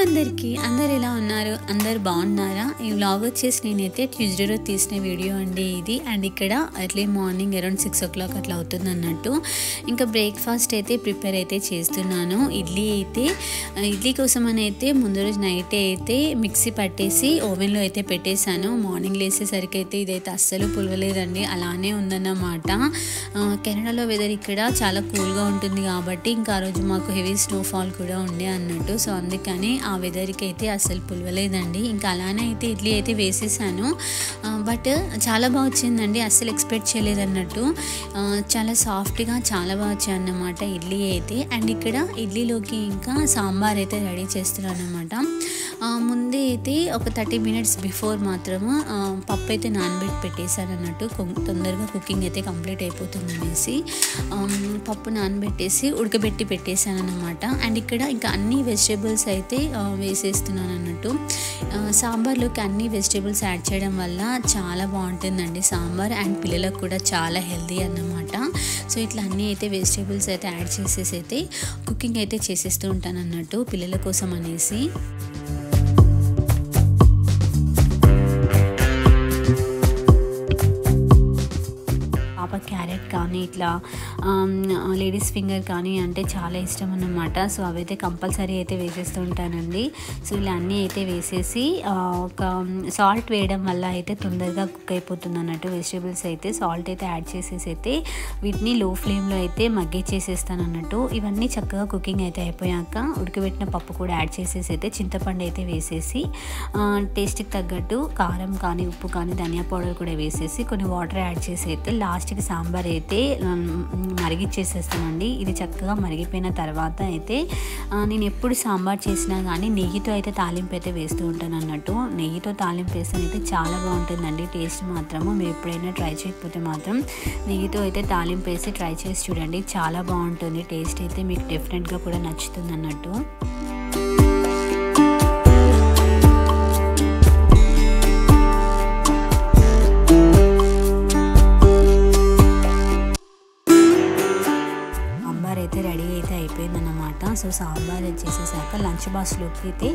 అందరికీ అందరు ఎలా ఉన్నారు? అందరు బాగున్నారా? ఈ వ్లాగ్ వచ్చేసి నేనైతే ట్యూస్డే రోజు తీసిన వీడియో అండి ఇది. అండ్ ఇక్కడ ఎర్లీ మార్నింగ్ అరౌండ్ 6 o'clock అట్లా అవుతుంది అన్నట్టు. ఇంకా బ్రేక్ఫాస్ట్ అయితే ప్రిపేర్ అయితే చేస్తున్నాను. ఇడ్లీ కోసం అని అయితే ముందు రోజు నైట్ అయితే మిక్సీ పట్టేసి ఓవెన్లో అయితే పెట్టేశాను. మార్నింగ్ లేసేసరికి అయితే ఇదైతే అస్సలు పులవలేదండి, అలానే ఉందన్నమాట. కెనడాలో వెదర్ ఇక్కడ చాలా కూల్గా ఉంటుంది కాబట్టి ఇంకా ఆ రోజు మాకు హెవీ స్నోఫాల్ కూడా ఉండే అన్నట్టు. సో అందుకని ఆ వెదర్కి అయితే అస్సలు పులవలేదండి. ఇంకా అలానే అయితే ఇడ్లీ అయితే వేసేసాను. బట్ చాలా బాగా వచ్చిందండి, అస్సలు ఎక్స్పెక్ట్ చేయలేదు అన్నట్టు. చాలా సాఫ్ట్గా చాలా బాగా వచ్చాయి అన్నమాట ఇడ్లీ అయితే. అండ్ ఇక్కడ ఇడ్లీలోకి ఇంకా సాంబార్ అయితే రెడీ చేస్తున్నాను అన్నమాట. ముందే అయితే ఒక 30 minutes బిఫోర్ మాత్రము పప్పు అయితే నానబెట్టి పెట్టేశాను అన్నట్టు. తొందరగా కుకింగ్ అయితే కంప్లీట్ అయిపోతుంది అనేసి పప్పు నానబెట్టేసి ఉడకబెట్టి పెట్టేశాను అన్నమాట. అండ్ ఇక్కడ ఇంకా అన్ని వెజిటేబుల్స్ అయితే వేసేస్తున్నాను అన్నట్టు. సాంబార్లోకి అన్ని వెజిటేబుల్స్ యాడ్ చేయడం వల్ల చాలా బాగుంటుందండి సాంబార్. అండ్ పిల్లలకు కూడా చాలా హెల్దీ అన్నమాట. సో ఇట్లా అన్నీ అయితే వెజిటేబుల్స్ అయితే యాడ్ చేసేసి అయితే కుకింగ్ అయితే చేసేస్తూ ఉంటాను అన్నట్టు పిల్లల కోసం అనేసి. క్యారెట్ కానీ ఇట్లా లేడీస్ ఫింగర్ కానీ అంటే చాలా ఇష్టం అన్నమాట. సో అవైతే కంపల్సరీ అయితే వేసేస్తూ ఉంటానండి. సో ఇలా అన్నీ అయితే వేసేసి ఒక సాల్ట్ వేయడం వల్ల అయితే తొందరగా కుక్ అయిపోతుంది అన్నట్టు వెజిటేబుల్స్ అయితే. సాల్ట్ అయితే యాడ్ చేసేసి అయితే వీటిని లో ఫ్లేమ్లో అయితే మగ్గిచ్చేసేస్తాను అన్నట్టు. ఇవన్నీ చక్కగా కుకింగ్ అయితే అయిపోయాక ఉడకబెట్టిన పప్పు కూడా యాడ్ చేసేసి అయితే చింతపండు అయితే వేసేసి టేస్ట్కి తగ్గట్టు కారం కానీ ఉప్పు కానీ ధనియా పౌడర్ కూడా వేసేసి కొన్ని వాటర్ యాడ్ చేసి అయితే లాస్ట్కి సాంబార్ అయితే మరిగిచ్చేసేస్తానండి. ఇది చక్కగా మరిగిపోయిన తర్వాత అయితే నేను ఎప్పుడు సాంబార్ చేసినా కానీ నెయ్యితో అయితే తాలింపు అయితే వేస్తూ ఉంటాను అన్నట్టు. నెయ్యితో తాలింపు వేస్తే అయితే చాలా బాగుంటుందండి టేస్ట్ మాత్రము. మీరు ఎప్పుడైనా ట్రై చేయకపోతే మాత్రం నెయ్యితో అయితే తాలింపు వేసి ట్రై చేసి చూడండి, చాలా బాగుంటుంది. టేస్ట్ అయితే మీకు డెఫినెట్గా కూడా నచ్చుతుంది అన్నట్టు. అయితే రెడీ అయితే అయిపోయిందన్నమాట. సో సాంబార్ చేసేసాక లంచ్ బాక్స్లోకి అయితే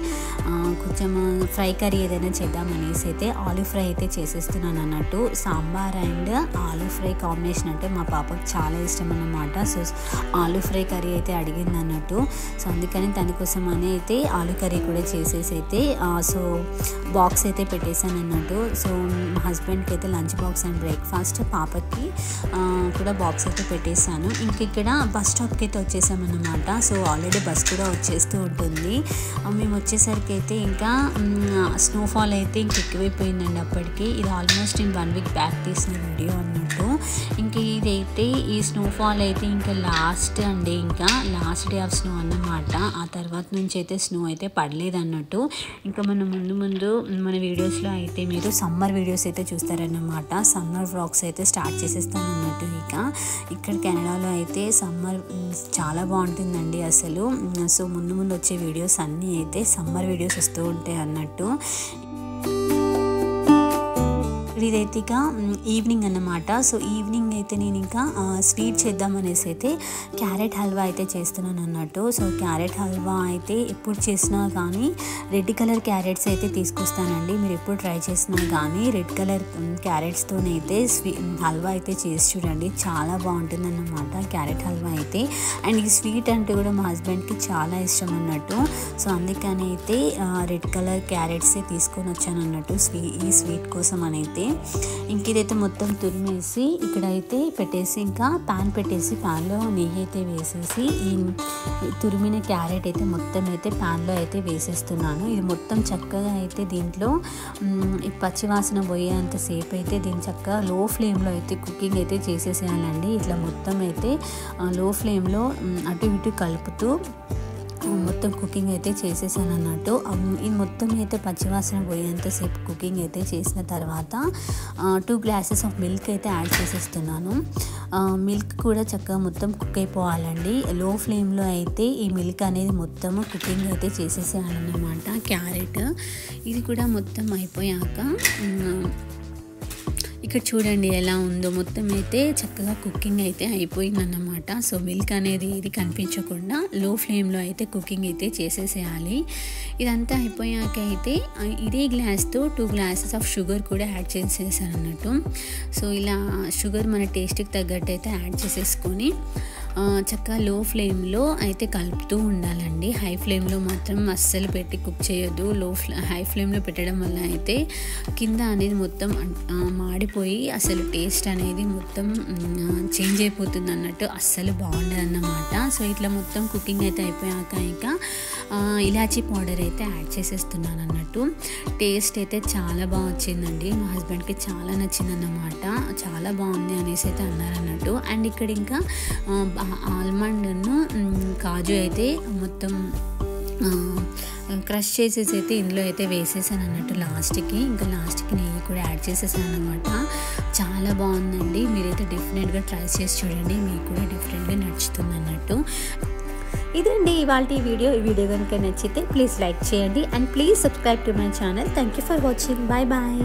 కొంచెం ఫ్రై కర్రీ ఏదైనా చేద్దామనేసి అయితే ఆలూ ఫ్రై అయితే చేసేస్తున్నాను అన్నట్టు. Sambar and aloo fry combination అంటే మా పాపకు చాలా ఇష్టం అన్నమాట. సో ఆలూ ఫ్రై కర్రీ అయితే అడిగింది అన్నట్టు. సో అందుకని తన కోసం అని అయితే ఆలూ కర్రీ కూడా చేసేసి అయితే సో బాక్స్ అయితే పెట్టేశాను అన్నట్టు. సో మా హస్బెండ్కి అయితే లంచ్ బాక్స్ అండ్ బ్రేక్ఫాస్ట్, పాపకి కూడా బాక్స్ అయితే పెట్టేశాను. ఇంక ఇక్కడ బస్ స్టాప్కి అయితే వచ్చేసామన్నమాట. సో ఆల్రెడీ బస్ కూడా వచ్చేస్తూ ఉంటుంది. మేము వచ్చేసరికి అయితే ఇంకా స్నోఫాల్ అయితే ఇంక ఎక్కువైపోయిందండి అప్పటికి. ఇది ఆల్మోస్ట్ నేను 1 week బ్యాక్ తీసిన వీడియో అన్నట్టు. ఇంక ఇదైతే ఈ స్నోఫాల్ అయితే ఇంకా లాస్ట్ అండి, ఇంకా లాస్ట్ డే ఆఫ్ స్నో అన్నమాట. ఆ తర్వాత నుంచి అయితే స్నో అయితే పడలేదు అన్నట్టు. ఇంకా మనం ముందు మన వీడియోస్లో అయితే మీరు సమ్మర్ వీడియోస్ అయితే చూస్తారన్నమాట. సమ్మర్ వ్లాగ్స్ అయితే స్టార్ట్ చేసేస్తాను అన్నట్టు. ఇక్కడ కెనడాలో అయితే సమ్మర్ చాలా బాగుంటుందండి అసలు. సో ముందు వచ్చే వీడియోస్ అన్నీ అయితే సమ్మర్ వీడియోస్ వస్తూ ఉంటాయి అన్నట్టు. ఇదైతే ఇక ఈవినింగ్ అన్నమాట. సో ఈవినింగ్ అయితే నేను ఇంకా స్వీట్ చేద్దామనేసి అయితే క్యారెట్ హల్వా అయితే చేస్తున్నాను అన్నట్టు. సో క్యారెట్ హల్వా అయితే ఎప్పుడు చేసినా కానీ రెడ్ కలర్ క్యారెట్స్ అయితే తీసుకొస్తానండి. మీరు ఎప్పుడు ట్రై చేసినా కానీ రెడ్ కలర్ క్యారెట్స్తోనైతే హల్వా అయితే చేసి చూడండి, చాలా బాగుంటుంది అన్నమాట క్యారెట్ హల్వా అయితే. అండ్ ఈ స్వీట్ అంటే కూడా మా హస్బెండ్కి చాలా ఇష్టం అన్నట్టు. సో అందుకని అయితే రెడ్ కలర్ క్యారెట్సే తీసుకొని వచ్చాను అన్నట్టు ఈ స్వీట్ కోసం అని అయితే. ఇంక ఇదైతే మొత్తం తురిమేసి ఇక్కడైతే పెట్టేసి ఇంకా ప్యాన్ పెట్టేసి ప్యాన్లో నెయ్యి అయితే వేసేసి ఈ తురిమిన క్యారెట్ అయితే మొత్తం అయితే ప్యాన్లో అయితే వేసేస్తున్నాను. ఇది మొత్తం చక్కగా అయితే దీంట్లో ఈ పచ్చివాసన పోయేంతసేపు అయితే దీన్ని చక్కగా లో ఫ్లేమ్లో అయితే కుకింగ్ అయితే చేసేసేయాలండి. ఇట్లా మొత్తం అయితే లో ఫ్లేమ్లో అటు ఇటు కలుపుతూ మొత్తం కుకింగ్ అయితే చేసేసాను అన్నట్టు. ఇది మొత్తం అయితే పచ్చివాసన పోయేంతసేపు కుకింగ్ అయితే చేసిన తర్వాత 2 glasses ఆఫ్ మిల్క్ అయితే యాడ్ చేసేస్తున్నాను. మిల్క్ కూడా చక్కగా మొత్తం కుక్ అయిపోవాలండి. లో ఫ్లేమ్లో అయితే ఈ మిల్క్ అనేది మొత్తం కుకింగ్ అయితే చేసేసానన్నమాట. క్యారెట్ ఇది కూడా మొత్తం అయిపోయాక ఇక్కడ చూడండి ఎలా ఉందో, మొత్తం అయితే చక్కగా కుకింగ్ అయితే అయిపోయిందన్నమాట. సో మిల్క్ అనేది ఇది కనిపించకుండా లో ఫ్లేమ్లో అయితే కుకింగ్ అయితే చేసేసేయాలి. ఇదంతా అయిపోయాక అయితే ఇదే గ్లాస్తో 2 గ్లాసెస్ ఆఫ్ షుగర్ కూడా యాడ్ చేసేసాను అన్నట్టు. సో ఇలా షుగర్ మన టేస్ట్కి తగ్గట్టు అయితే యాడ్ చేసేసుకొని చక్కగా లో ఫ్లేమ్లో అయితే కలుపుతూ ఉండాలండి. హై ఫ్లేమ్లో మాత్రం అస్సలు పెట్టి కుక్ చేయొద్దు. హై ఫ్లేమ్లో పెట్టడం వల్ల అయితే కింద అనేది మొత్తం మాడిపోయి అసలు టేస్ట్ అనేది మొత్తం చేంజ్ అయిపోతుంది అన్నట్టు, అస్సలు బాగుండదు అన్నమాట. సో ఇట్లా మొత్తం కుకింగ్ అయితే అయిపోయాక ఇంకా ఇలాచీ పౌడర్ అయితే యాడ్ చేసేస్తున్నాను అన్నట్టు. టేస్ట్ అయితే చాలా బాగా వచ్చిందండి. మా హస్బెండ్కి చాలా నచ్చిందన్నమాట. చాలా బాగుంది అనేసి అయితే అన్నారన్నట్టు. అండ్ ఇక్కడ ఇంకా ఆల్మండ్ను కాజు అయితే మొత్తం క్రష్ చేసేసి అయితే ఇందులో అయితే వేసేసాను అన్నట్టు. లాస్ట్కి నెయ్యి కూడా యాడ్ చేసేసాను అన్నమాట. చాలా బాగుందండి. మీరైతే డెఫినెట్గా ట్రై చేసి చూడండి, మీకు కూడా డెఫినెట్గా నచ్చుతుంది అన్నట్టు. ఇదండి ఇవాళ ఈ వీడియో కనుక నచ్చితే ప్లీజ్ లైక్ చేయండి and please subscribe to my channel. Thank you for watching. Bye bye.